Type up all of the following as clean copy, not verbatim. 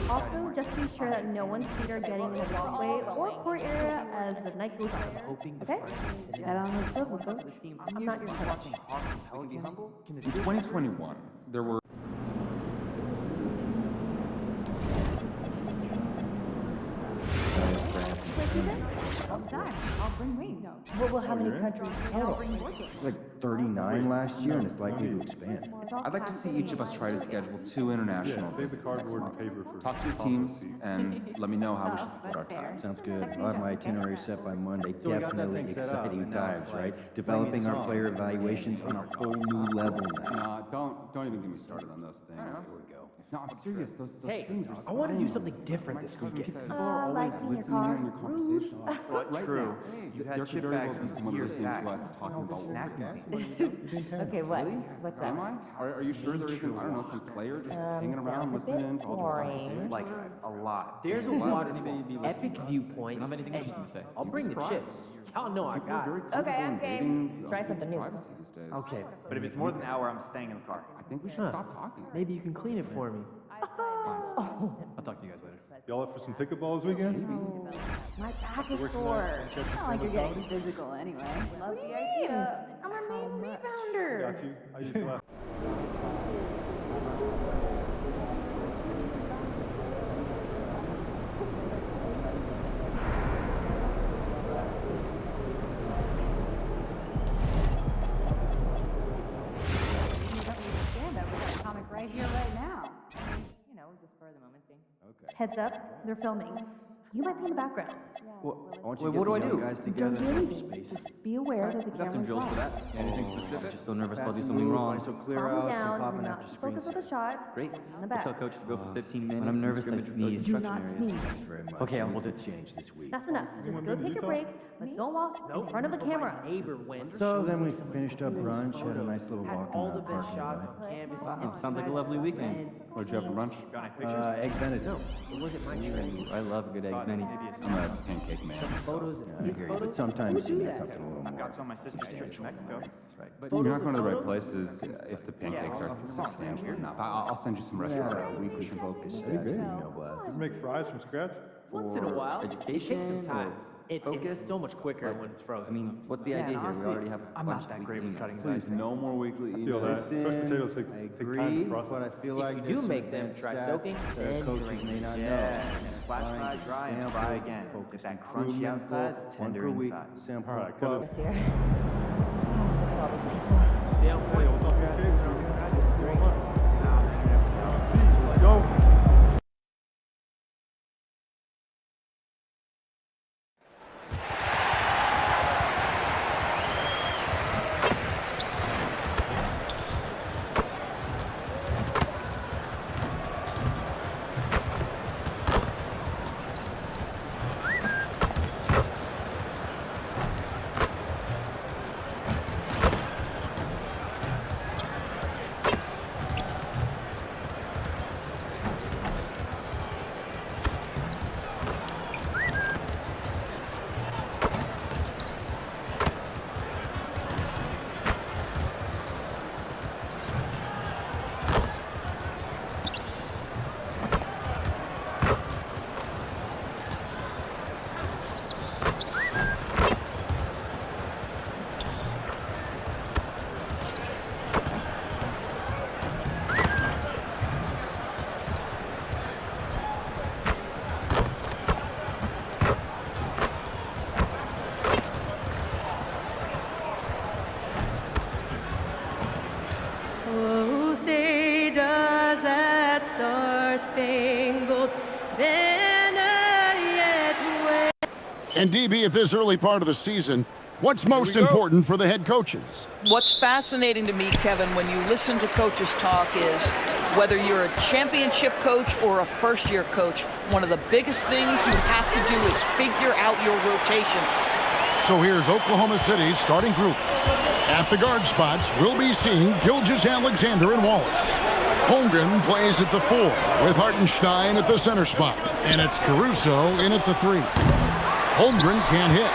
Also, just be sure that no one's feet are getting in the walkway or court area as the night goes on. Okay? Get on the swivel, coach. I'm not your coach. In 2021, there were I'll bring wings. Well, how many countries total? It's like 39 last year, and it's likely to expand. I'd like to see each of us try to schedule 2 international Save the visits next cardboard month. and paper for. Talk to your teams and let me know how we should split our time. Sounds good. I'll have my itinerary set by Monday. Definitely exciting times, right? Developing our player evaluations on a whole new level now. Don't even get me started on those things. Here we go. No, I'm serious. Those Hey, things are I want to do spying something on me. different this Cousin weekend. said people are always like in your listening car. in your conversation. Well, Right true. now, You there had could chip very well bags be from someone years listening back. to us talking about Snack what we're machine. Okay, what's Am up? I? Are you sure there isn't, I don't know, some player just hanging around sounds a bit listening to all this boring. conversation? Like a lot. There's a waterfall, epic viewpoint. Not anything interesting to say. I'll bring the chips. Y'all know I People are got very it. comfortable Okay, I'm invading game. other Try people's something new. privacy these days. Okay, but if it's more than an hour, I'm staying in the car. I think we should Huh. stop talking. Maybe you can clean it for me. I'll talk to you guys later. Y'all up for some pickleball this weekend? My back is sore. It's not like you're getting physical anyway. Love the idea. I'm a main rebounder. Got you. I used to laugh. Stand up. We got a comic right here, right now. You know, it was a spur of the moment thing. Okay. Heads up, they're filming. You might be in the background. Well, I want you Wait, to what get do the I young do? guys Don't together do in anything. spaces. Just be aware that the Got some camera's drills for live. that. Anything specific? Just So nervous I'll do fast something move, wrong. So clear Calm out, down. so popping Do after not screen focus with set. the shot. Great. In the I back. tell coach to go for 15 minutes. When I'm nervous, I scrimmage sneeze. those Do instruction not areas. sneeze. Thanks very much. Okay, Things we'll do have changed this week. That's enough. Just go take a break, but don't walk in front of the But my camera. neighbor went. So then we finished up brunch, had a nice little Had walk all in the the best parking shots lot. on canvas. Sounds like a lovely weekend. What did you have for lunch? Got any pictures? Egg Benedict. It wasn't my dream. I love good eggs, Benny. I'm a pancake man. Photos I and his hear you, but photos. sometimes you do need that? something a little more. Got some of my sister's trips to Mexico. That's right. But you're not going to the right places if the pancakes aren't substantial enough. I'll send you some restaurants we should focus. Pretty great email blast. You make fries from scratch? Once in a while, it takes some education time. or It's so much quicker when it's frozen. I mean, what's the idea here? We already have a I'm bunch not that of great with emails. cutting Please, no more weekly Feel emails. that. Fresh potatoes I take time agree, to process. but I feel like you there's do some make them advanced try stats soaking, that then coaches drink. may not Yeah. know. Flash fry, dry, and fry again. Get that crunchy outside, tender inside. Sample All right, cut it. This here. Oh, all these people. Stay on point. It's great. Let's go. Oh, say does that star-spangled banner yet wave? And DB, at this early part of the season, what's most important for the head coaches? What's fascinating to me, Kevin, when you listen to coaches talk is whether you're a championship coach or a first-year coach, one of the biggest things you have to do is figure out your rotations. So here's Oklahoma City's starting group. At the guard spots, we'll be seeing Gilgeous-Alexander and Wallace. Holmgren plays at the 4, with Hartenstein at the center spot. And it's Caruso in at the 3. Holmgren can't hit.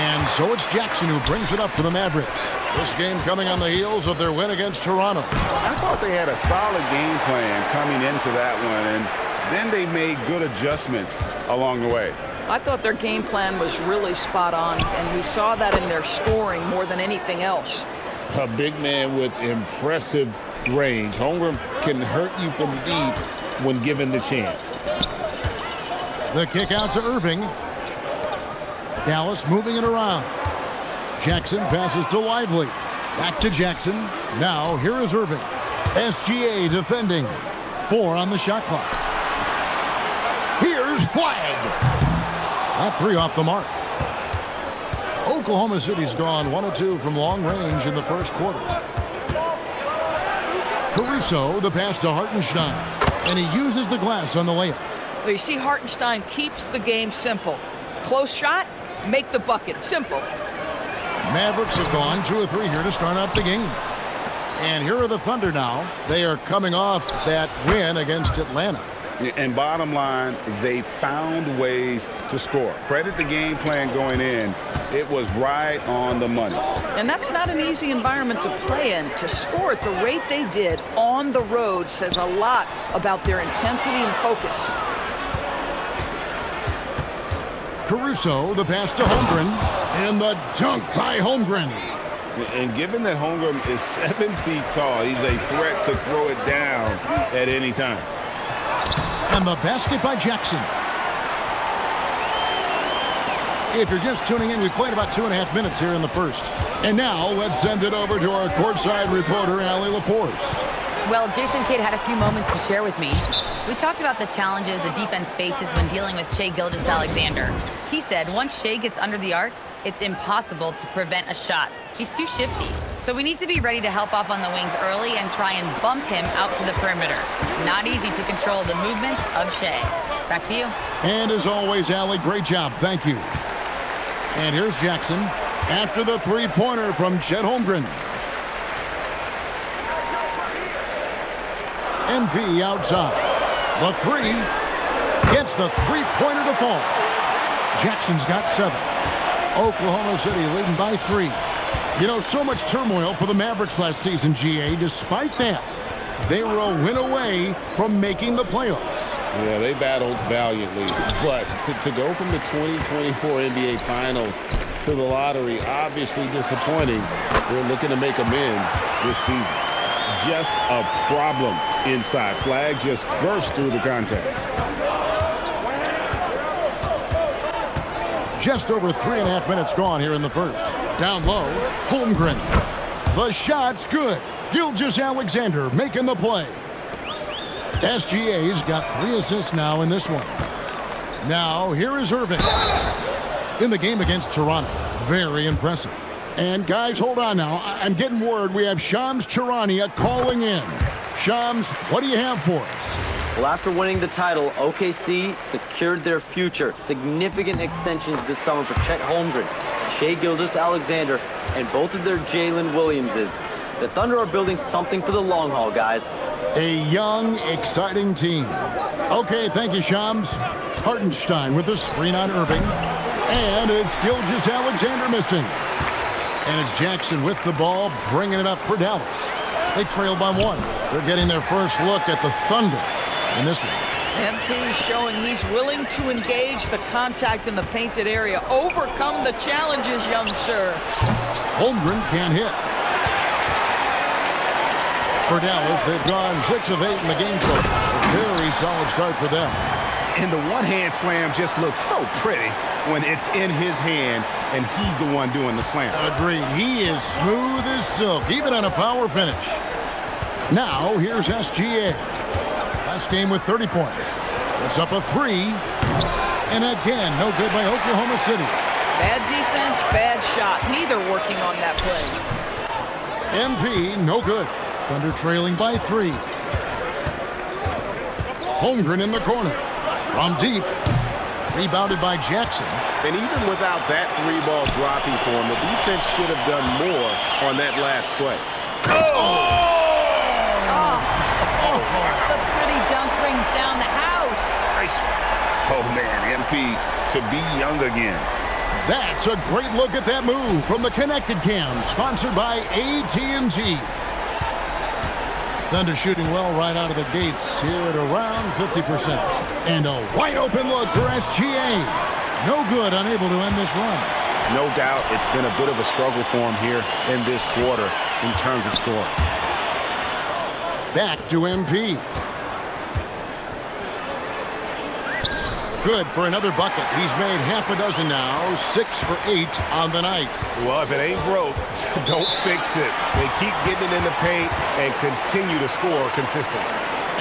And so it's Jackson who brings it up for the Mavericks. This game coming on the heels of their win against Toronto. I thought they had a solid game plan coming into that one, and then they made good adjustments along the way. I thought their game plan was really spot on, and we saw that in their scoring more than anything else. A big man with impressive range. Holmgren can hurt you from deep when given the chance. The kick out to Irving. Dallas moving it around. Jackson passes to Lively. Back to Jackson. Now here is Irving. SGA defending. 4 on the shot clock. Here's Flagg. That 3 off the mark. Oklahoma City's gone 1 of 2 from long range in the first quarter. Caruso, the pass to Hartenstein. And he uses the glass on the layup. Well, you see Hartenstein keeps the game simple. Close shot, make the bucket. Simple. Mavericks have gone 2 of 3 here to start out the game. And here are the Thunder now. They are coming off that win against Atlanta. And bottom line, they found ways to score. Credit the game plan going in. It was right on the money. And that's not an easy environment to play in. To score at the rate they did on the road says a lot about their intensity and focus. Caruso, the pass to Holmgren, and the dunk by Holmgren. And given that Holmgren is 7 feet tall, he's a threat to throw it down at any time. And the basket by Jackson. If you're just tuning in, we've played about 2.5 minutes here in the first. And now let's send it over to our courtside reporter, Allie LaForce. Well, Jason Kidd had a few moments to share with me. We talked about the challenges the defense faces when dealing with Shai Gilgeous-Alexander. He said once Shai gets under the arc, it's impossible to prevent a shot. He's too shifty. So we need to be ready to help off on the wings early and try and bump him out to the perimeter. Not easy to control the movements of Shai. Back to you. And as always, Allie, great job. Thank you. And here's Jackson after the three-pointer from Chet Holmgren. MP outside. The 3 gets the three-pointer to fall. Jackson's got 7. Oklahoma City leading by 3. You know, so much turmoil for the Mavericks last season, GA. Despite that, they were a win away from making the playoffs. Yeah, they battled valiantly. But to go from the 2024 NBA Finals to the lottery, obviously disappointing. They're looking to make amends this season. Just a problem inside. Flagg just burst through the contact. Just over 3.5 minutes gone here in the first. Down low, Holmgren. The shot's good. Gilgeous-Alexander making the play. SGA's got 3 assists now in this one. Now, here is Irving. In the game against Toronto. Very impressive. And guys, hold on now. I'm getting word we have Shams Charania calling in. Shams, what do you have for us? Well, after winning the title, OKC secured their future. Significant extensions this summer for Chet Holmgren, Shai Gilgeous-Alexander, and both of their Jalen Williamses. The Thunder are building something for the long haul, guys. A young, exciting team. Okay, thank you, Shams. Hartenstein with the screen on Irving. And it's Gilgeous-Alexander missing. And it's Jackson with the ball, bringing it up for Dallas. They trail by 1. They're getting their first look at the Thunder in this one. MP showing he's willing to engage the contact in the painted area. Overcome the challenges, young sir. Holmgren can't hit. For Dallas, they've gone 6 of 8 in the game so far. A very solid start for them. And the one-hand slam just looks so pretty when it's in his hand and he's the one doing the slam. Agreed. He is smooth as silk, even on a power finish. Now, here's SGA. Last game with 30 points. It's up a 3. And again, no good by Oklahoma City. Bad defense, bad shot. Neither working on that play. MP, no good. Thunder trailing by 3. Holmgren in the corner. From deep. Rebounded by Jackson. And even without that 3-ball dropping for him, the defense should have done more on that last play. The pretty dunk brings down the house. Oh, man, MP to be young again. That's a great look at that move from the Connected Cam, sponsored by AT&T. Thunder shooting well right out of the gates here at around 50%. And a wide open look for SGA. No good, unable to end this run. No doubt it's been a bit of a struggle for him here in this quarter in terms of scoring. Back to MP. Good for another bucket. He's made half a dozen now, 6 for 8 on the night. Well, if it ain't broke, don't fix it. They keep getting it in the paint and continue to score consistently.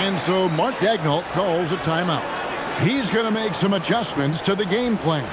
And so Mark Daigneault calls a timeout. He's going to make some adjustments to the game plan.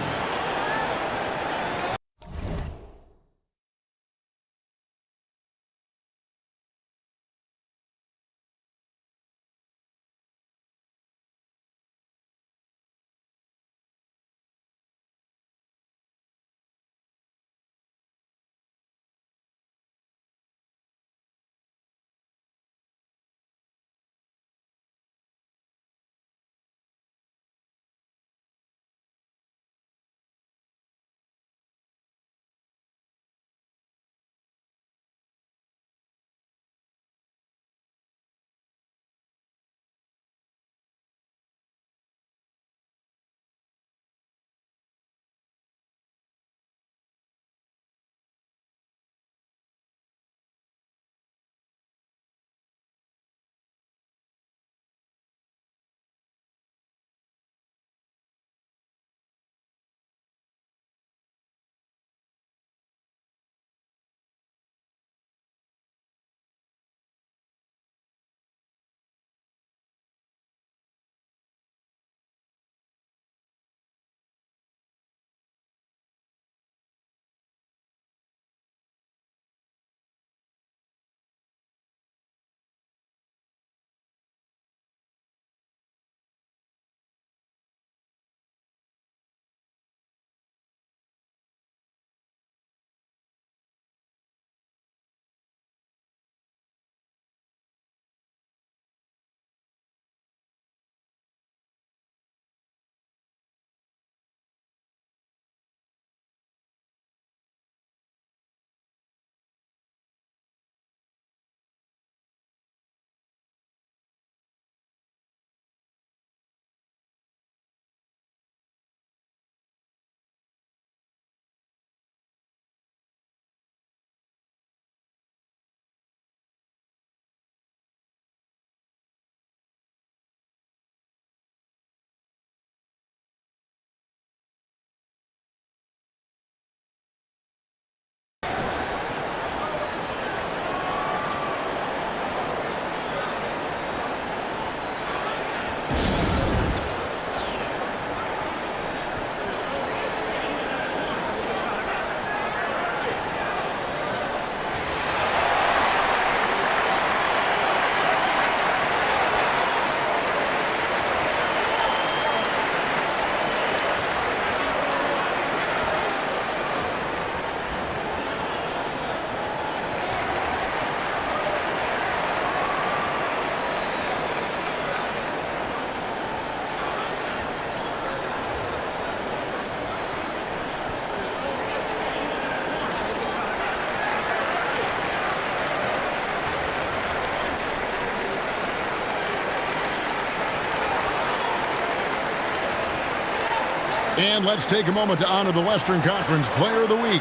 And let's take a moment to honor the Western Conference Player of the Week,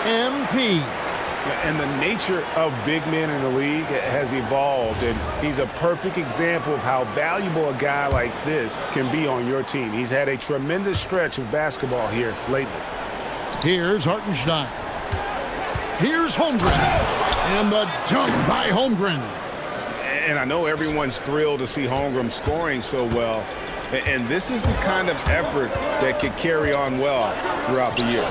MP. And the nature of big men in the league has evolved, and he's a perfect example of how valuable a guy like this can be on your team. He's had a tremendous stretch of basketball here lately. Here's Hartenstein. Here's Holmgren. And the dunk by Holmgren. And I know everyone's thrilled to see Holmgren scoring so well. And this is the kind of effort that could carry on well throughout the year.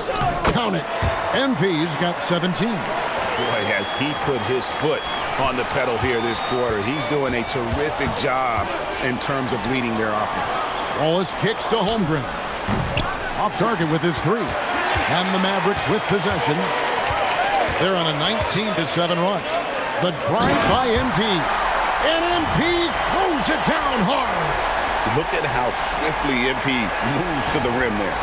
Count it. MP's got 17. Boy, has he put his foot on the pedal here this quarter. He's doing a terrific job in terms of leading their offense. Wallace kicks to Holmgren. Off target with his three. And the Mavericks with possession. They're on a 19-7 run. The drive by MP. And MP throws it down hard. Look at how swiftly MP moves to the rim there.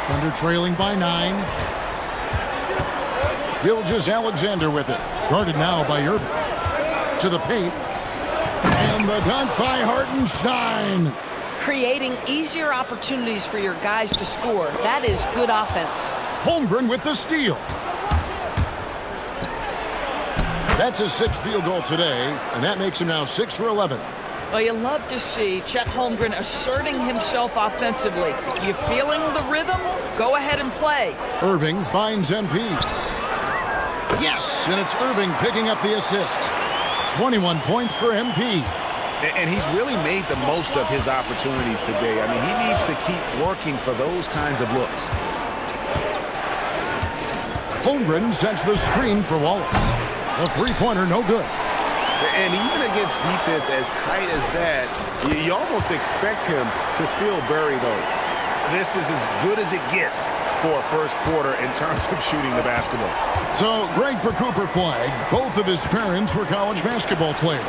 Thunder trailing by 9. Gilgeous-Alexander with it. Guarded now by Irving. To the paint. And the dunk by Hartenstein. Creating easier opportunities for your guys to score. That is good offense. Holmgren with the steal. That's his 6th field goal today, and that makes him now 6 for 11. Well, you love to see Chet Holmgren asserting himself offensively. You feeling the rhythm? Go ahead and play. Irving finds MP. Yes, and it's Irving picking up the assist. 21 points for MP. And he's really made the most of his opportunities today. I mean, he needs to keep working for those kinds of looks. Holmgren sets the screen for Wallace. A three-pointer, no good. And even against defense as tight as that, you almost expect him to still bury those. This is as good as it gets for a first quarter in terms of shooting the basketball. So, great for Cooper Flag. Both of his parents were college basketball players.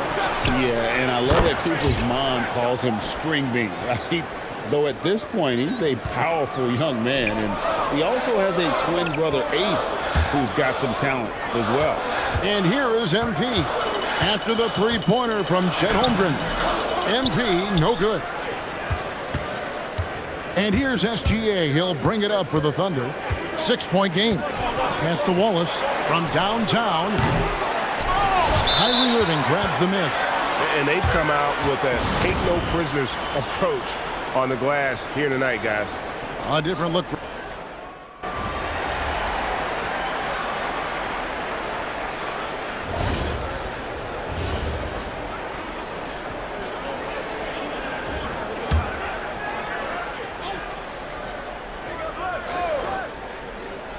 Yeah, and I love that Cooper's mom calls him String Bean. Right? Though at this point, he's a powerful young man. And he also has a twin brother, Ace, who's got some talent as well. And here is MP. After the three-pointer from Chet Holmgren. MP, no good. And here's SGA. He'll bring it up for the Thunder. 6-point game. Pass to Wallace from downtown. Kyrie Irving grabs the miss. And they've come out with a take-no-prisoners approach on the glass here tonight, guys. A different look for...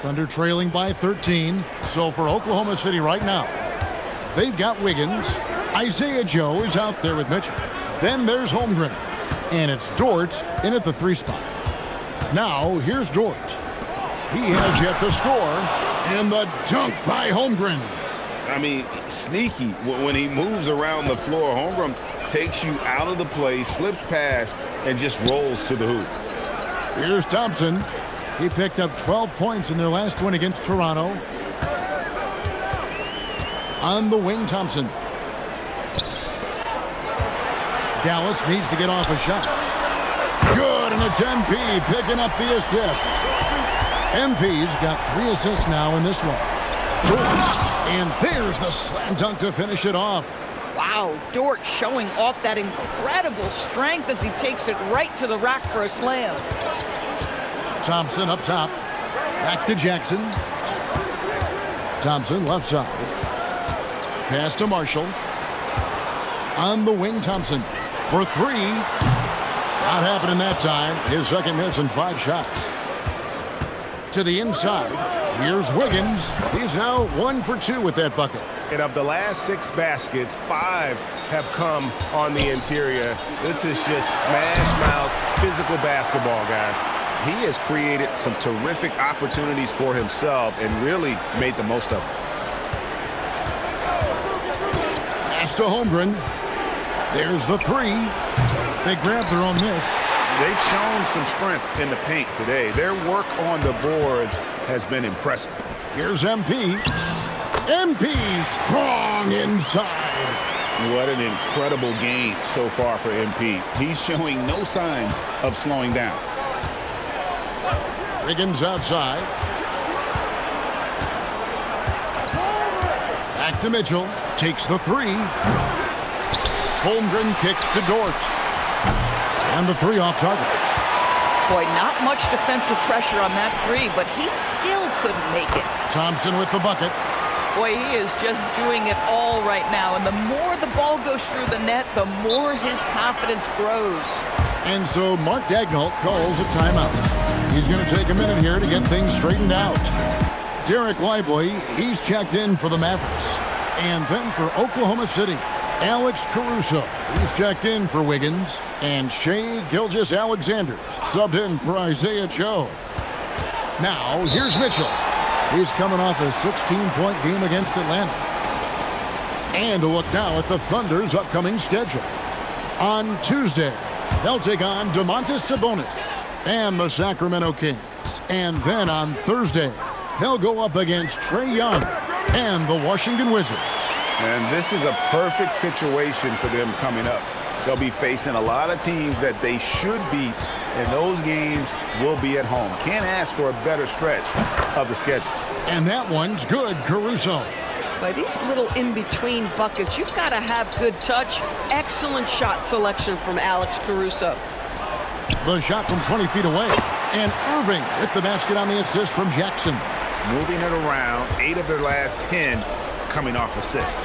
Thunder trailing by 13. So for Oklahoma City right now, they've got Wiggins. Isaiah Joe is out there with Mitchell. Then there's Holmgren. And it's Dort in at the 3 spot. Now here's Dort. He has yet to score. And the dunk by Holmgren. I mean, sneaky. When he moves around the floor, Holmgren takes you out of the play, slips past, and just rolls to the hoop. Here's Thompson. He picked up 12 points in their last win against Toronto. On the wing, Thompson. Dallas needs to get off a shot. Good, and it's MP picking up the assist. MP's got 3 assists now in this one. And there's the slam dunk to finish it off. Wow, Dort showing off that incredible strength as he takes it right to the rack for a slam. Thompson up top. Back to Jackson. Thompson left side. Pass to Marshall. On the wing, Thompson for 3. Not happening that time. His second miss in 5 shots. To the inside. Here's Wiggins. He's now 1 for 2 with that bucket. And of the last 6 baskets, 5 have come on the interior. This is just smash mouth physical basketball, guys. He has created some terrific opportunities for himself and really made the most of them. Pass to Holmgren. There's the 3. They grab their own miss. They've shown some strength in the paint today. Their work on the boards has been impressive. Here's MP. MP strong inside. What an incredible game so far for MP. He's showing no signs of slowing down. Wiggins outside. Back to Mitchell. Takes the 3. Holmgren kicks to Dort. And the 3 off target. Boy, not much defensive pressure on that 3, but he still couldn't make it. Thompson with the bucket. Boy, he is just doing it all right now. And the more the ball goes through the net, the more his confidence grows. And so Mark Daigneault calls a timeout. He's going to take a minute here to get things straightened out. Derek Lively, he's checked in for the Mavericks. And then for Oklahoma City, Alex Caruso, he's checked in for Wiggins. And Shai Gilgeous-Alexander subbed in for Isaiah Joe. Now, here's Mitchell. He's coming off a 16-point game against Atlanta. And a look now at the Thunder's upcoming schedule. On Tuesday, they'll take on Domantas Sabonis and the Sacramento Kings. And then on Thursday, they'll go up against Trae Young and the Washington Wizards. And this is a perfect situation for them coming up. They'll be facing a lot of teams that they should beat, and those games will be at home. Can't ask for a better stretch of the schedule. And that one's good, Caruso. By these little in-between buckets, you've got to have good touch. Excellent shot selection from Alex Caruso. The shot from 20 feet away. And Irving with the basket on the assist from Jackson. Moving it around, 8 of their last 10 coming off assists.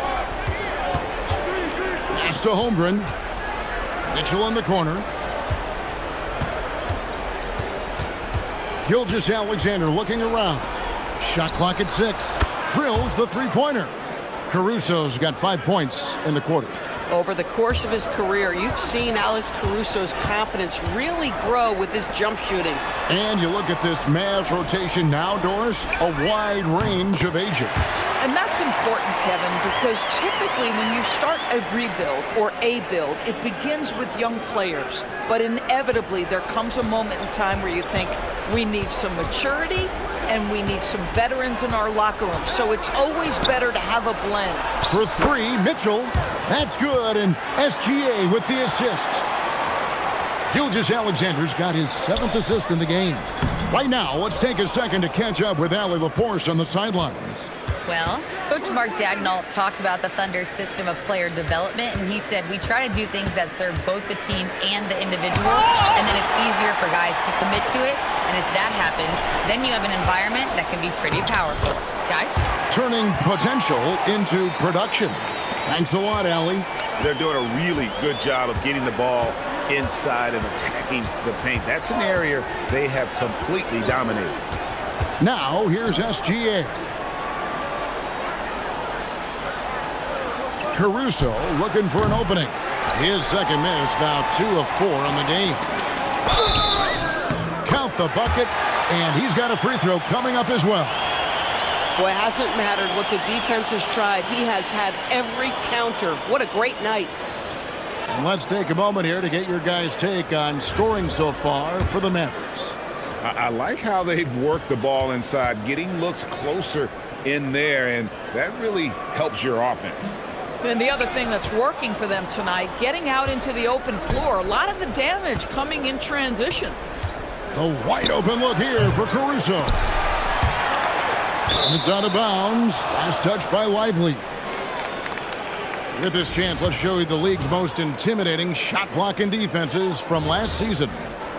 Pass to Holmgren. Mitchell in the corner. Gilgeous-Alexander looking around. Shot clock at 6. Drills the three-pointer. Caruso's got 5 points in the quarter. Over the course of his career, you've seen Alex Caruso's confidence really grow with his jump shooting. And you look at this Mavs rotation now, Doris, a wide range of ages. And that's important, Kevin, because typically when you start a rebuild or a build, it begins with young players. But inevitably, there comes a moment in time where you think, we need some maturity and we need some veterans in our locker room. So it's always better to have a blend. For 3, Mitchell. That's good, and SGA with the assist. Gilgeous-Alexander's got his 7th assist in the game. Right now, let's take a second to catch up with Allie LaForce on the sidelines. Well, Coach Mark Daigneault talked about the Thunder's system of player development, and he said, we try to do things that serve both the team and the individual, and then it's easier for guys to commit to it, and if that happens, then you have an environment that can be pretty powerful. Guys? Turning potential into production. Thanks a lot, Allie. They're doing a really good job of getting the ball inside and attacking the paint. That's an area they have completely dominated. Now, here's SGA. Caruso looking for an opening. His second miss, now 2 of 4 on the game. Count the bucket, and he's got a free throw coming up as well. Boy, it hasn't mattered what the defense has tried. He has had every counter. What a great night. And let's take a moment here to get your guys' take on scoring so far for the Mavericks. I like how they've worked the ball inside, getting looks closer in there, and that really helps your offense. And the other thing that's working for them tonight, getting out into the open floor. A lot of the damage coming in transition. A wide open look here for Caruso. And it's out of bounds. Last touch by Lively. With this chance, let's show you the league's most intimidating shot blocking defenses from last season.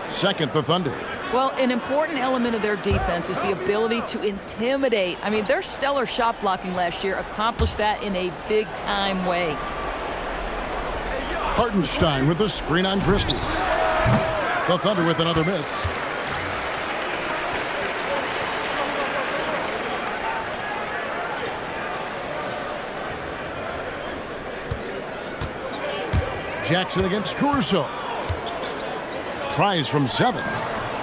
Second, the Thunder. Well, an important element of their defense is the ability to intimidate. I mean, their stellar shot blocking last year accomplished that in a big-time way. Hartenstein with a screen on Christie. The Thunder with another miss. Jackson against Caruso. Tries from 7.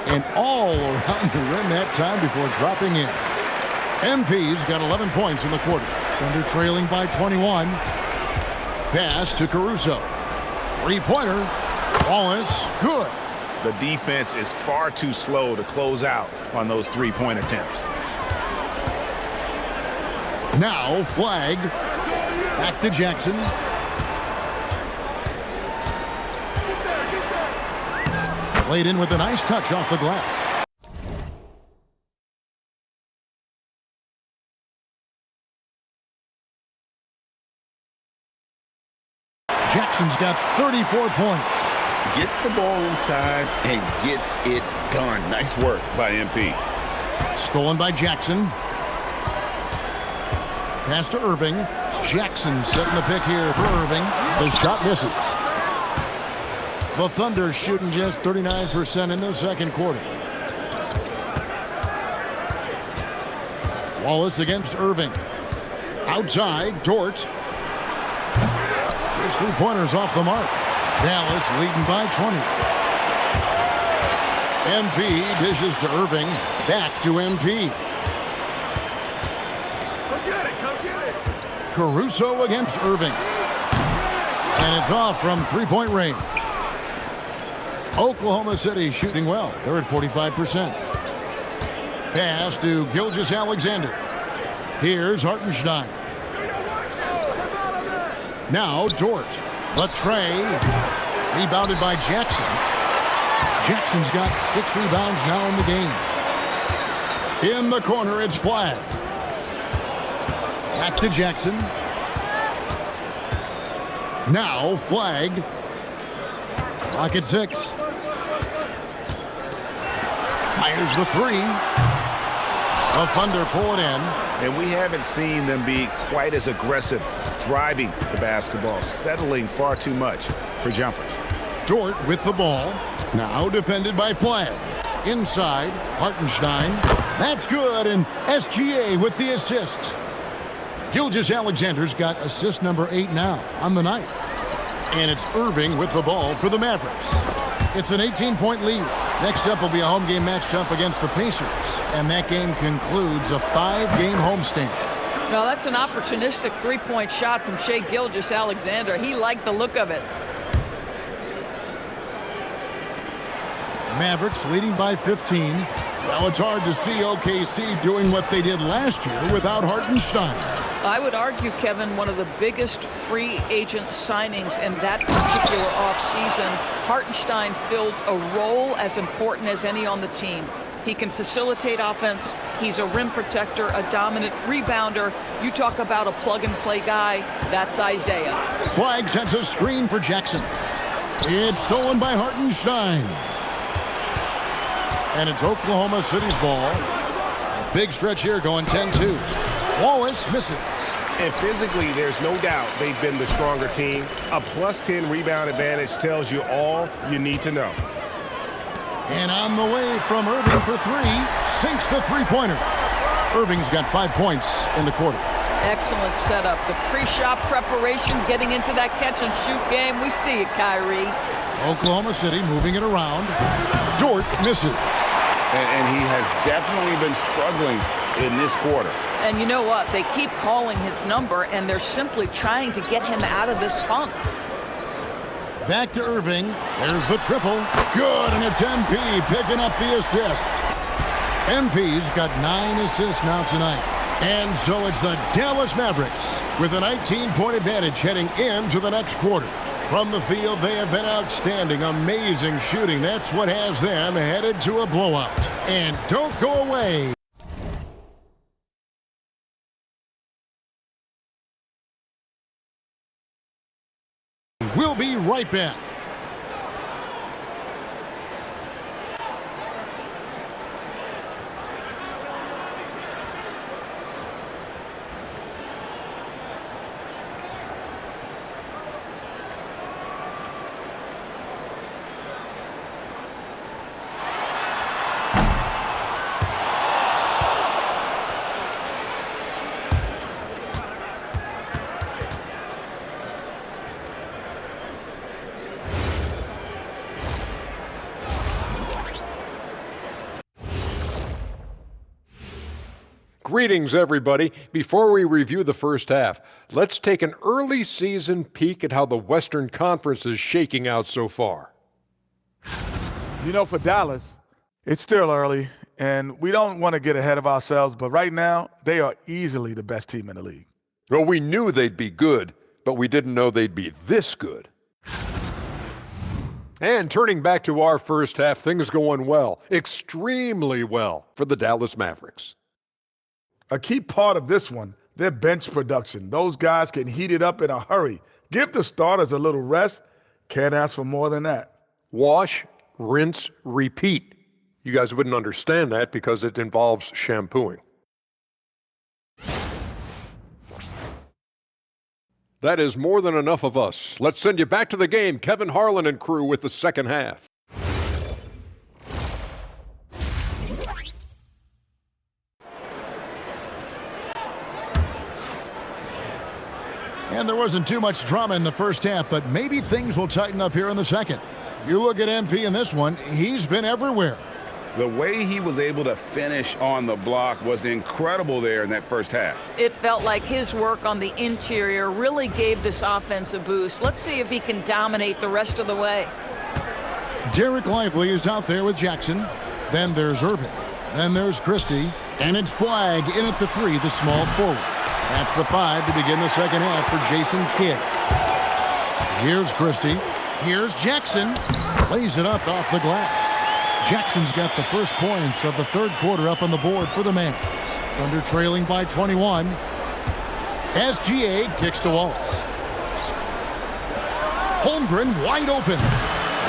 And all around the rim that time before dropping in. MP's got 11 points in the quarter. Thunder trailing by 21. Pass to Caruso. Three-pointer. Wallace, good. The defense is far too slow to close out on those three-point attempts. Now flag. Back to Jackson. Played in with a nice touch off the glass. Jackson's got 34 points. Gets the ball inside and gets it done. Nice work by MP. Stolen by Jackson. Pass to Irving. Jackson setting the pick here for Irving. The shot misses. The Thunder shooting just 39% in the second quarter. Wallace against Irving. Outside, Dort. His three-pointers off the mark. Dallas leading by 20. MP dishes to Irving. Back to MP. Go get it. Caruso against Irving. And it's off from three-point range. Oklahoma City shooting well. They're at 45%. Pass to Gilgeous-Alexander. Here's Hartenstein. Now Dort. Latray. Rebounded by Jackson. Jackson's got 6 rebounds now in the game. In the corner, it's Flag. Back to Jackson. Now Flag. Clock at 6. Fires the 3. The Thunder pull it in. And we haven't seen them be quite as aggressive driving the basketball, settling far too much for jumpers. Dort with the ball. Now defended by Flag. Inside, Hartenstein. That's good, and SGA with the assist. Gilgeous-Alexander's got assist number 8 now on the night. And it's Irving with the ball for the Mavericks. It's an 18-point lead. Next up will be a home game matched up against the Pacers. And that game concludes a 5-game homestand. Well, that's an opportunistic three-point shot from Shai Gilgeous-Alexander. He liked the look of it. Mavericks leading by 15. Now it's hard to see OKC doing what they did last year without Hartenstein. I would argue, Kevin, one of the biggest free agent signings in that particular offseason. Hartenstein fills a role as important as any on the team. He can facilitate offense. He's a rim protector, a dominant rebounder. You talk about a plug-and-play guy, that's Isaiah. Flag sends a screen for Jackson. It's stolen by Hartenstein. And it's Oklahoma City's ball. A big stretch here going 10-2. Wallace misses. And physically, there's no doubt they've been the stronger team. A +10 rebound advantage tells you all you need to know. And on the way from Irving for 3, sinks the three-pointer. Irving's got 5 points in the quarter. Excellent setup. The pre-shot preparation, getting into that catch-and-shoot game. We see it, Kyrie. Oklahoma City moving it around. Dort misses. And he has definitely been struggling in this quarter. And you know what? They keep calling his number, and they're simply trying to get him out of this funk. Back to Irving. There's the triple. Good, and it's MP picking up the assist. MP's got 9 assists now tonight. And so it's the Dallas Mavericks with a 19-point advantage heading into the next quarter. From the field, they have been outstanding, amazing shooting. That's what has them headed to a blowout. And don't go away. We'll be right back. Greetings, everybody. Before we review the first half, let's take an early season peek at how the Western Conference is shaking out so far. You know, for Dallas, it's still early, and we don't want to get ahead of ourselves, but right now, they are easily the best team in the league. Well, we knew they'd be good, but we didn't know they'd be this good. And turning back to our first half, things going well, extremely well for the Dallas Mavericks. A key part of this one, their bench production. Those guys can heat it up in a hurry. Give the starters a little rest. Can't ask for more than that. Wash, rinse, repeat. You guys wouldn't understand that because it involves shampooing. That is more than enough of us. Let's send you back to the game. Kevin Harlan and crew with the second half. And there wasn't too much drama in the first half, but maybe things will tighten up here in the second. You look at MP in this one, he's been everywhere. The way he was able to finish on the block was incredible there in that first half. It felt like his work on the interior really gave this offense a boost. Let's see if he can dominate the rest of the way. Derek Lively is out there with Jackson. Then there's Irving. Then there's Christie, and it's Flagg in at the 3, the small forward. That's the 5 to begin the second half for Jason Kidd. Here's Christie. Here's Jackson. Lays it up off the glass. Jackson's got the first points of the third quarter up on the board for the Mavs. Thunder trailing by 21. SGA kicks to Wallace. Holmgren wide open.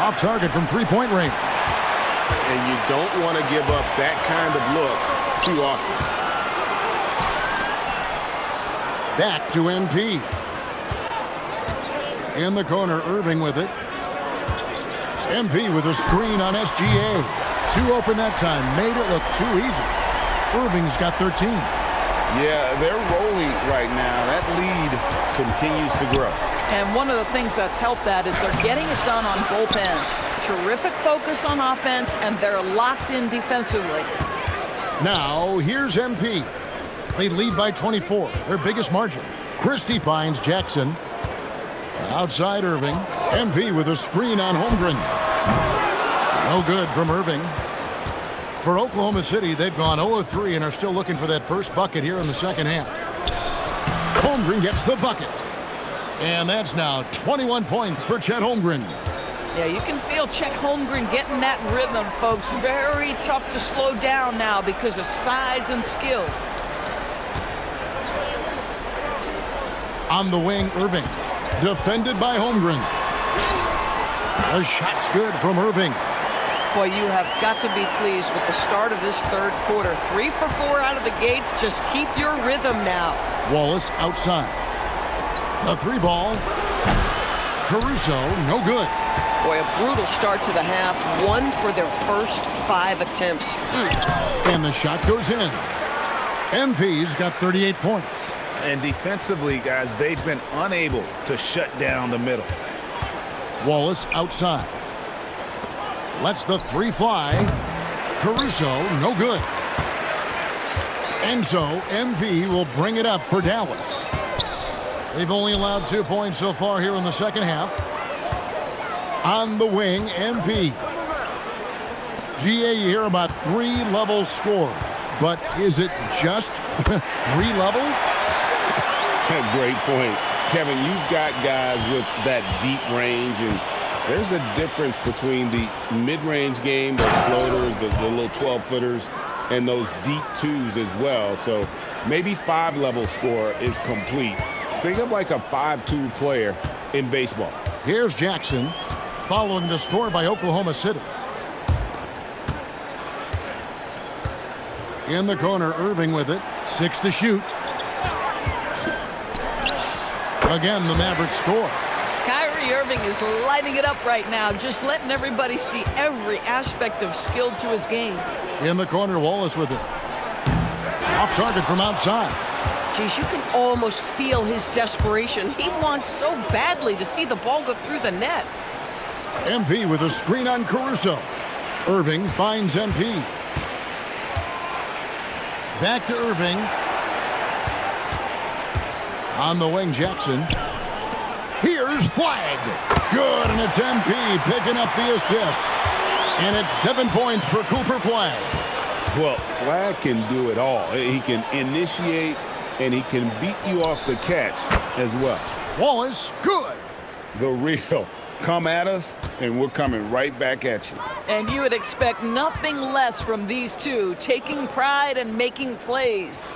Off target from three-point range. And you don't want to give up that kind of look too often. Back to MP. In the corner, Irving with it. MP with a screen on SGA. 2 open that time. Made it look too easy. Irving's got 13. Yeah, they're rolling right now. That lead continues to grow. And one of the things that's helped that is they're getting it done on both ends. Terrific focus on offense, and they're locked in defensively. Now, here's MP. They lead by 24, their biggest margin. Christie finds Jackson. Outside Irving. MP with a screen on Holmgren. No good from Irving. For Oklahoma City, they've gone 0 of 3 and are still looking for that first bucket here in the second half. Holmgren gets the bucket. And that's now 21 points for Chet Holmgren. Yeah, you can feel Chet Holmgren getting that rhythm, folks. Very tough to slow down now because of size and skill. On the wing, Irving. Defended by Holmgren. The shot's good from Irving. Boy, you have got to be pleased with the start of this third quarter. 3 for 4 out of the gates. Just keep your rhythm now. Wallace outside. The 3-ball. Caruso, no good. Boy, a brutal start to the half. 1 for their first 5 attempts. And the shot goes in. MP's got 38 points. And defensively, guys, they've been unable to shut down the middle. Wallace outside. Lets the 3 fly. Caruso, no good. And so MP will bring it up for Dallas. They've only allowed 2 points so far here in the second half. On the wing, MP. GA, you hear about 3-level scores, but is it just 3 levels? Great point. Kevin, you've got guys with that deep range, and there's a difference between the mid-range game, those floaters, the little 12-footers, and those deep 2s as well. So maybe 5-level score is complete. Think of like a 5-2 player in baseball. Here's Jackson following the score by Oklahoma City. In the corner, Irving with it. 6 to shoot. Again, the Mavericks score. Kyrie Irving is lighting it up right now, just letting everybody see every aspect of skill to his game. In the corner, Wallace with it. Off target from outside. Geez, you can almost feel his desperation. He wants so badly to see the ball go through the net. MP with a screen on Caruso. Irving finds MP. Back to Irving. On the wing, Jackson. Here's Flagg. Good, and it's MP picking up the assist. And it's 7 points for Cooper Flagg. Well, Flagg can do it all. He can initiate, and he can beat you off the catch as well. Wallace, good. The real. Come at us, and we're coming right back at you. And you would expect nothing less from these two, taking pride and making plays.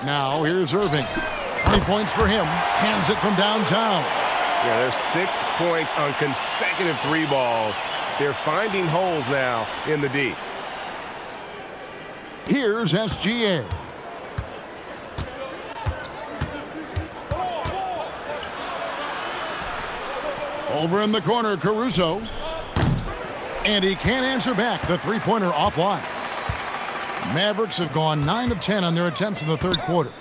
Now, here's Irving. 20 points for him. Cans it from downtown. Yeah, there's 6 points on consecutive 3 balls. They're finding holes now in the D. Here's SGA. Over in the corner, Caruso. And he can't answer back. The 3-pointer offline. Mavericks have gone 9 of 10 on their attempts in the third quarter.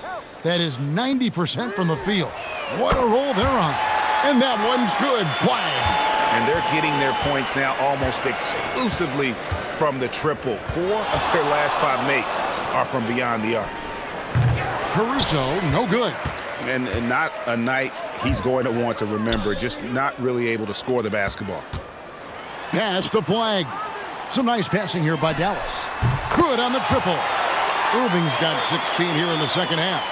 That is 90% from the field. What a roll they're on. And that one's good. Flagg. And they're getting their points now almost exclusively from the triple. 4 of their last 5 makes are from beyond the arc. Caruso, no good. And not a night he's going to want to remember, just not really able to score the basketball. Pass to Flagg. Some nice passing here by Dallas. Good on the triple. Irving's got 16 here in the second half.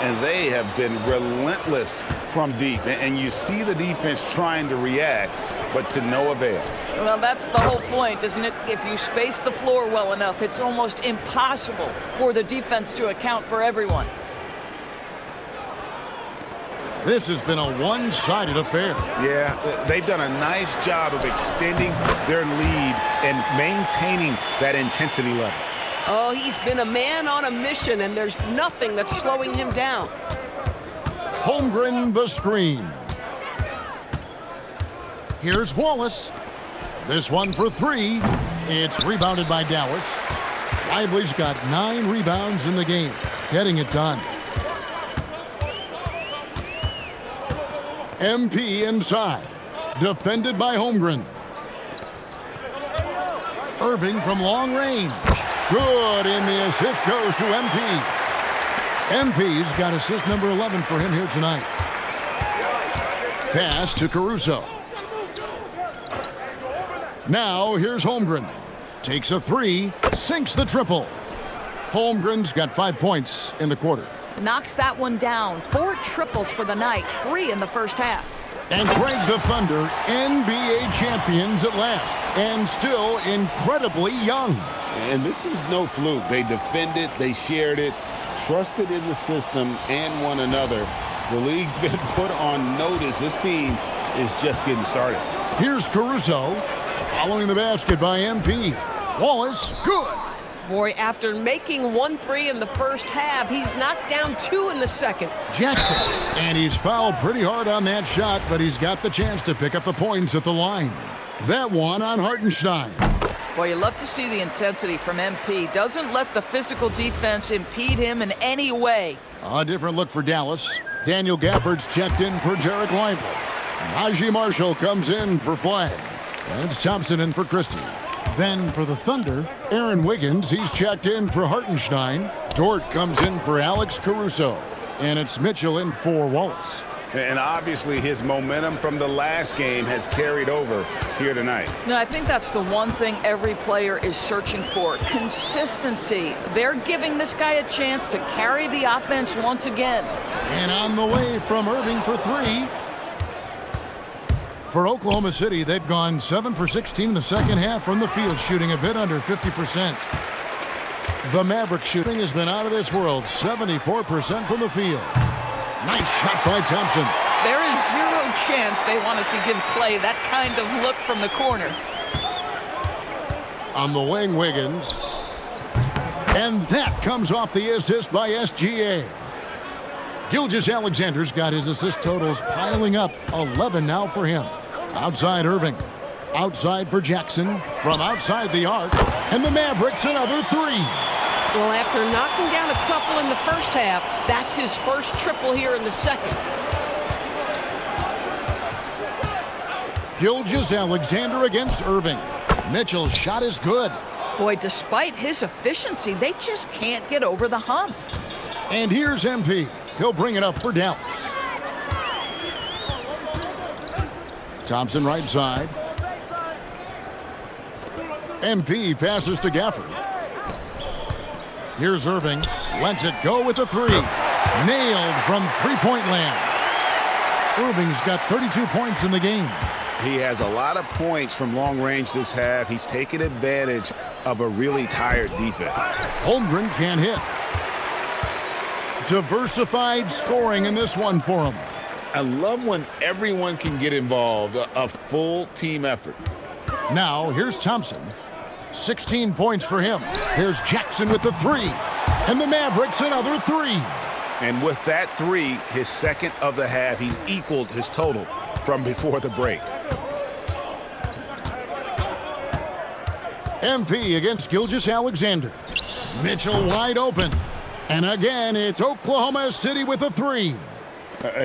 And they have been relentless from deep. And you see the defense trying to react, but to no avail. Well, that's the whole point, isn't it? If you space the floor well enough, it's almost impossible for the defense to account for everyone. This has been a one-sided affair. Yeah, they've done a nice job of extending their lead and maintaining that intensity level. Oh, he's been a man on a mission, and there's nothing that's slowing him down. Holmgren the screen. Here's Wallace. This one for three. It's rebounded by Dallas. Lively's got 9 rebounds in the game, getting it done. MP inside, defended by Holmgren. Irving from long range. Good, and the assist goes to MP. MP's got assist number 11 for him here tonight. Pass to Caruso. Now here's Holmgren. Takes a 3, sinks the triple. Holmgren's got 5 points in the quarter. Knocks that one down. 4 triples for the night, 3 in the first half. And Greg the Thunder, NBA champions at last, and still incredibly young. And this is no fluke. They defended, they shared it, trusted in the system and one another. The league's been put on notice. This team is just getting started. Here's Caruso, following the basket by MP. Wallace, good. Boy, after making 1 3 in the first half, he's knocked down 2 in the second. Jackson, and he's fouled pretty hard on that shot, but he's got the chance to pick up the points at the line. That one on Hartenstein. Boy, you love to see the intensity from MP. Doesn't let the physical defense impede him in any way. A different look for Dallas. Daniel Gafford's checked in for Jarek Lively. Najee Marshall comes in for Flag. And it's Thompson in for Christie. Then for the Thunder, Aaron Wiggins, he's checked in for Hartenstein. Dort comes in for Alex Caruso. And it's Mitchell in for Wallace. And obviously his momentum from the last game has carried over here tonight. No, I think that's the one thing every player is searching for, consistency. They're giving this guy a chance to carry the offense once again. And on the way from Irving for 3. For Oklahoma City, they've gone 7 for 16 in the second half from the field, shooting a bit under 50%. The Maverick shooting has been out of this world, 74% from the field. Nice shot by Thompson. There is 0 chance they wanted to give Clay that kind of look from the corner. On the wing, Wiggins. And that comes off the assist by SGA. Gilgeous-Alexander's got his assist totals piling up, 11 now for him. Outside Irving. Outside for Jackson. From outside the arc. And the Mavericks another 3. Well, after knocking down a couple in the first half, that's his first triple here in the second. Gilgeous-Alexander against Irving. Mitchell's shot is good. Boy, despite his efficiency, they just can't get over the hump. And here's MP. He'll bring it up for Dallas. Thompson right side. MP passes to Gafford. Here's Irving. Lets it go with the 3. Nailed from three-point land. Irving's got 32 points in the game. He has a lot of points from long range this half. He's taken advantage of a really tired defense. Holmgren can't hit. Diversified scoring in this one for him. I love when everyone can get involved, a full team effort. Now, here's Thompson. 16 points for him. Here's Jackson with the 3. And the Mavericks another 3. And with that 3, his second of the half, he's equaled his total from before the break. MP against Gilgeous-Alexander. Mitchell wide open. And again, it's Oklahoma City with a 3.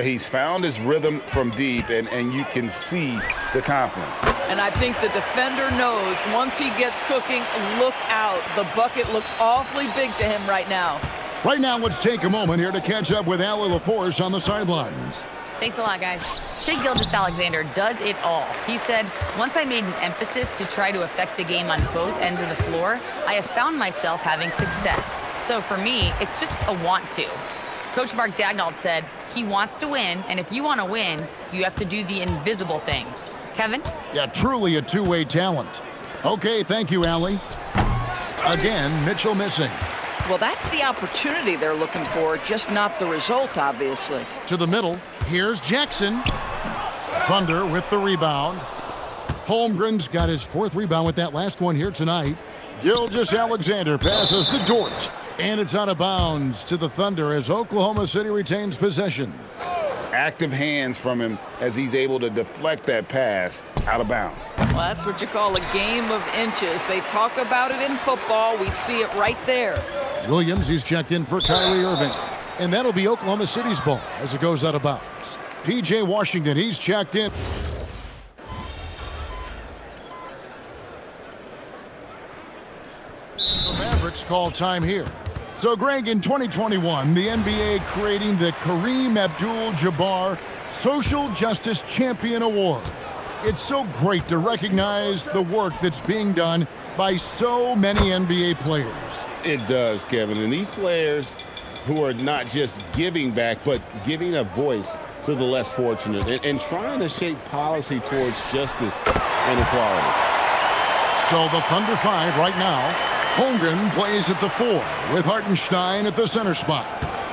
He's found his rhythm from deep, and you can see the confidence. And I think the defender knows once he gets cooking, look out. The bucket looks awfully big to him right now. Right now, let's take a moment here to catch up with Allie LaForce on the sidelines. Thanks a lot, guys. Shai Gilgeous-Alexander does it all. He said, once I made an emphasis to try to affect the game on both ends of the floor, I have found myself having success. So for me, it's just a want to. Coach Mark Dagnall said, he wants to win, and if you want to win, you have to do the invisible things. Kevin? Yeah, truly a two-way talent. Okay, thank you, Allie. Again, Mitchell missing. Well, that's the opportunity they're looking for, just not the result, obviously. To the middle, here's Jackson. Thunder with the rebound. Holmgren's got his 4th rebound with that last one here tonight. Gilgeous-Alexander passes to Dort. And it's out of bounds to the Thunder as Oklahoma City retains possession. Active hands from him as he's able to deflect that pass out of bounds. Well, that's what you call a game of inches. They talk about it in football. We see it right there. Williams, he's checked in for Kyrie Irving. And that'll be Oklahoma City's ball as it goes out of bounds. P.J. Washington, he's checked in. The Mavericks call time here. So, Greg, in 2021, the NBA creating the Kareem Abdul-Jabbar Social Justice Champion Award. It's so great to recognize the work that's being done by so many NBA players. It does, Kevin. And these players who are not just giving back, but giving a voice to the less fortunate and trying to shape policy towards justice and equality. So the Thunder 5 right now. Holmgren plays at the 4 with Hartenstein at the center spot.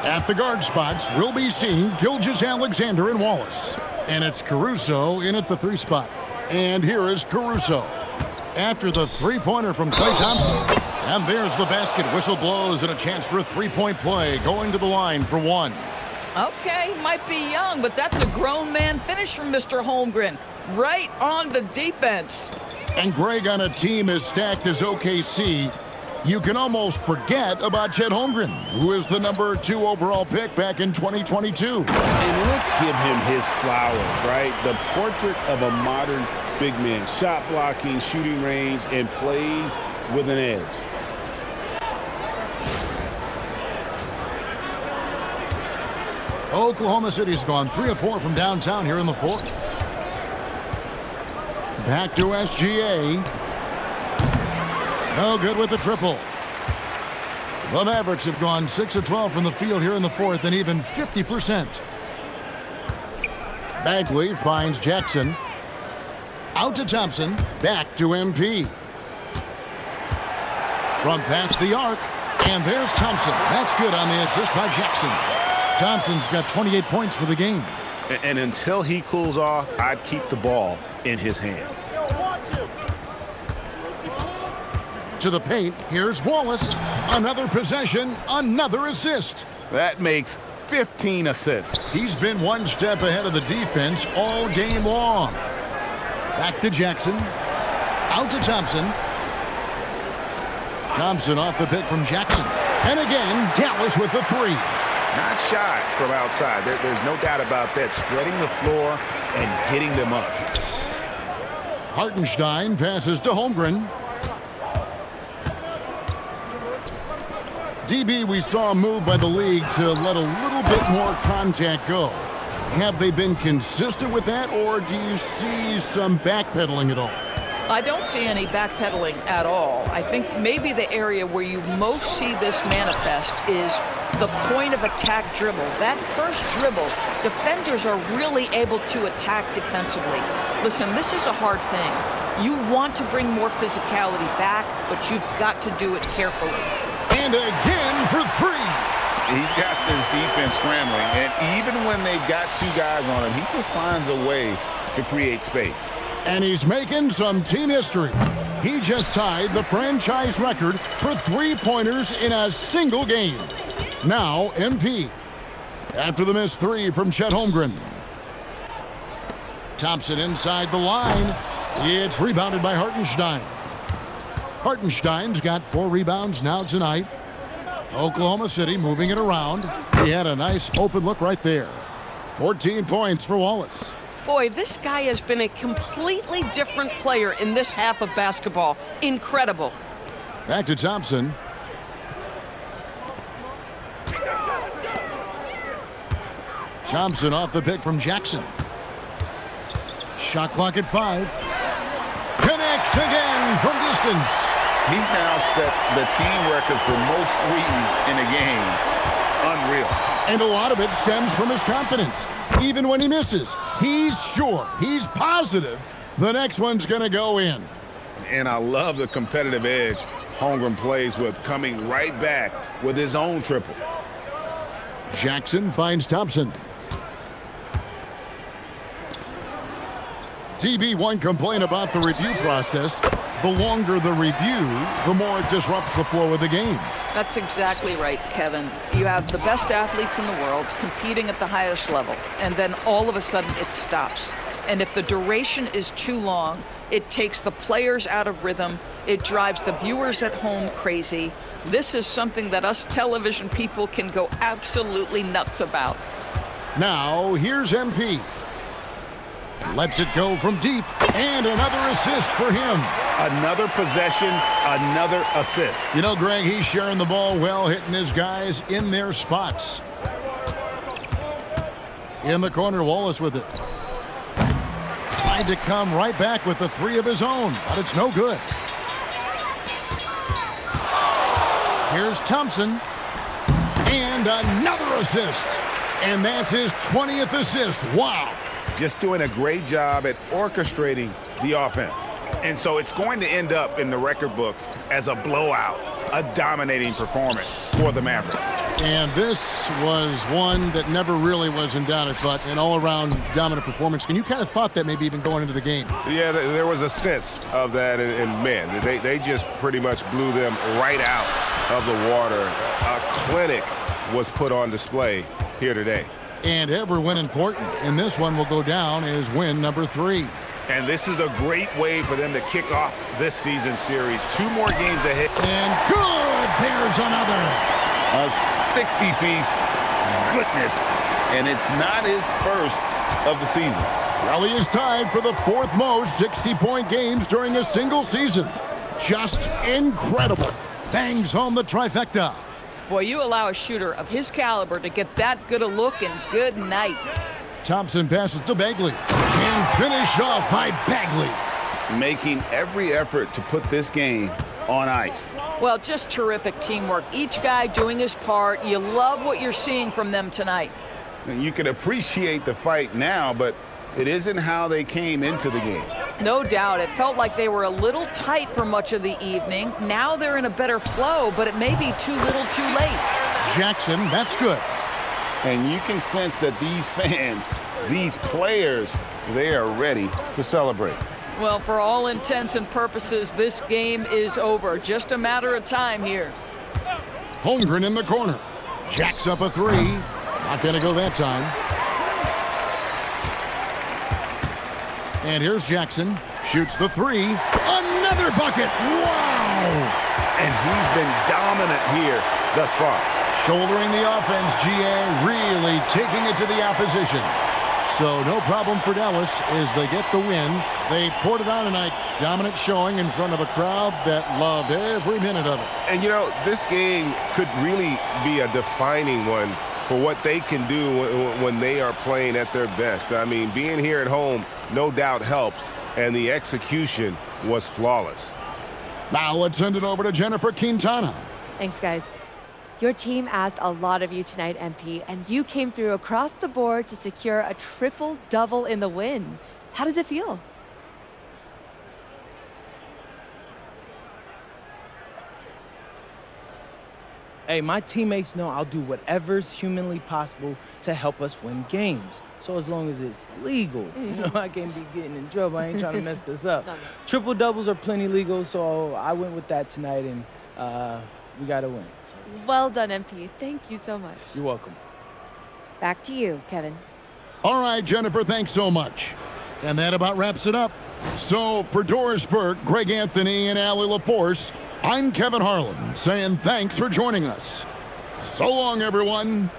At the guard spots, we'll be seeing Gilgeous-Alexander and Wallace. And it's Caruso in at the 3 spot. And here is Caruso. After the three-pointer from Klay Thompson. And there's the basket. Whistle blows and a chance for a three-point play going to the line for 1. Okay, might be young, but that's a grown man finish from Mr. Holmgren. Right on the defense. And Greg, on a team as stacked as OKC, you can almost forget about Chet Holmgren, who is the number 2 overall pick back in 2022. And let's give him his flowers, right? The portrait of a modern big man. Shot blocking, shooting range, and plays with an edge. Oklahoma City's gone 3 of 4 from downtown here in the 4th. Back to SGA. No good with the triple. The Mavericks have gone 6 of 12 from the field here in the 4th and even 50%. Bagley finds Jackson. Out to Thompson. Back to MP. From past the arc. And there's Thompson. That's good on the assist by Jackson. Thompson's got 28 points for the game. And until he cools off, I'd keep the ball in his hands. To the paint, here's Wallace. Another possession, another assist. That makes 15 assists. He's been one step ahead of the defense all game long. Back to Jackson. Out to Thompson. Thompson off the pick from Jackson. And again, Dallas with the 3. Not shy from outside. There's no doubt about that. Spreading the floor and getting them up. Hartenstein passes to Holmgren. DB, we saw a move by the league to let a little bit more contact go. Have they been consistent with that, or do you see some backpedaling at all? I don't see any backpedaling at all. I think maybe the area where you most see this manifest is the point of attack dribble. That first dribble, defenders are really able to attack defensively. Listen, this is a hard thing. You want to bring more physicality back, but you've got to do it carefully. And again for 3. He's got this defense scrambling, and even when they've got 2 guys on him, he just finds a way to create space. And he's making some team history. He just tied the franchise record for 3-pointers in a single game. Now, MP. After the missed 3 from Chet Holmgren. Thompson inside the line. It's rebounded by Hartenstein. Hartenstein's got 4 rebounds now tonight. Oklahoma City moving it around. He had a nice open look right there. 14 points for Wallace. Boy, this guy has been a completely different player in this half of basketball. Incredible. Back to Thompson. Thompson off the pick from Jackson. Shot clock at 5. Connects again from distance. He's now set the team record for most threes in a game. Unreal. And a lot of it stems from his confidence. Even when he misses, he's sure, he's positive the next one's going to go in. And I love the competitive edge Holmgren plays with, coming right back with his own triple. Jackson finds Thompson. TB won't complain about the review process. The longer the review, the more it disrupts the flow of the game. That's exactly right, Kevin. You have the best athletes in the world competing at the highest level, and then all of a sudden it stops. And if the duration is too long, it takes the players out of rhythm. It drives the viewers at home crazy. This is something that us television people can go absolutely nuts about. Now, here's MP. Lets it go from deep, and another assist for him. Another possession, another assist. You know, Greg, he's sharing the ball well, hitting his guys in their spots. In the corner, Wallace with it. Tried to come right back with the 3 of his own, but it's no good. Here's Thompson, and another assist. And that's his 20th assist. Wow. Just doing a great job at orchestrating the offense. And so it's going to end up in the record books as a blowout, a dominating performance for the Mavericks. And this was one that never really was in doubt, I thought, an all-around dominant performance. And you kind of thought that maybe even going into the game. Yeah, there was a sense of that, and man, they just pretty much blew them right out of the water. A clinic was put on display here today. And every win important. And this one will go down as win number 3. And this is a great way for them to kick off this season series. 2 more games ahead. And good! There's another. A 60-piece. Goodness. And it's not his first of the season. Well, he is tied for the 4th most 60-point games during a single season. Just incredible. Bangs home the trifecta. Boy, you allow a shooter of his caliber to get that good a look, and good night. Thompson passes to Bagley. And finished off by Bagley. Making every effort to put this game on ice. Well, just terrific teamwork. Each guy doing his part. You love what you're seeing from them tonight. And you can appreciate the fight now, but it isn't how they came into the game. No doubt. It felt like they were a little tight for much of the evening. Now they're in a better flow, but it may be too little too late. Jackson, that's good. And you can sense that these fans, these players, they are ready to celebrate. Well, for all intents and purposes, this game is over. Just a matter of time here. Holmgren in the corner. Jacks up a 3. Not going to go that time. And here's Jackson. Shoots the 3. Another bucket. Wow! And he's been dominant here thus far. Shouldering the offense, GA really taking it to the opposition. So no problem for Dallas as they get the win. They poured it on tonight. Dominant showing in front of a crowd that loved every minute of it. And, you know, this game could really be a defining one for what they can do when they are playing at their best. I mean, being here at home no doubt helps, and the execution was flawless. Now let's send it over to Jennifer Quintana. Thanks, guys. Your team asked a lot of you tonight, MP, and you came through across the board to secure a triple-double in the win. How does it feel? Hey, my teammates know I'll do whatever's humanly possible to help us win games. So as long as it's legal, you know, I can't be getting in trouble. I ain't trying to mess this up. Triple doubles are plenty legal, so I went with that tonight, and we got to win. So. Well done, MP. Thank you so much. You're welcome. Back to you, Kevin. All right, Jennifer, thanks so much. And that about wraps it up. So for Doris Burke, Greg Anthony, and Allie LaForce, I'm Kevin Harlan saying thanks for joining us. So long, everyone.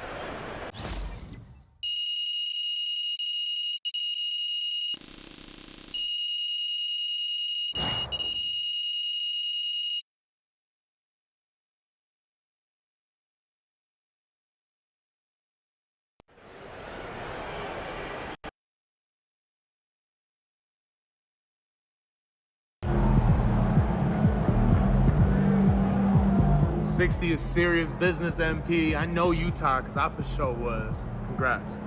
60 is serious business, MP. I know Utah, because I for sure was. Congrats.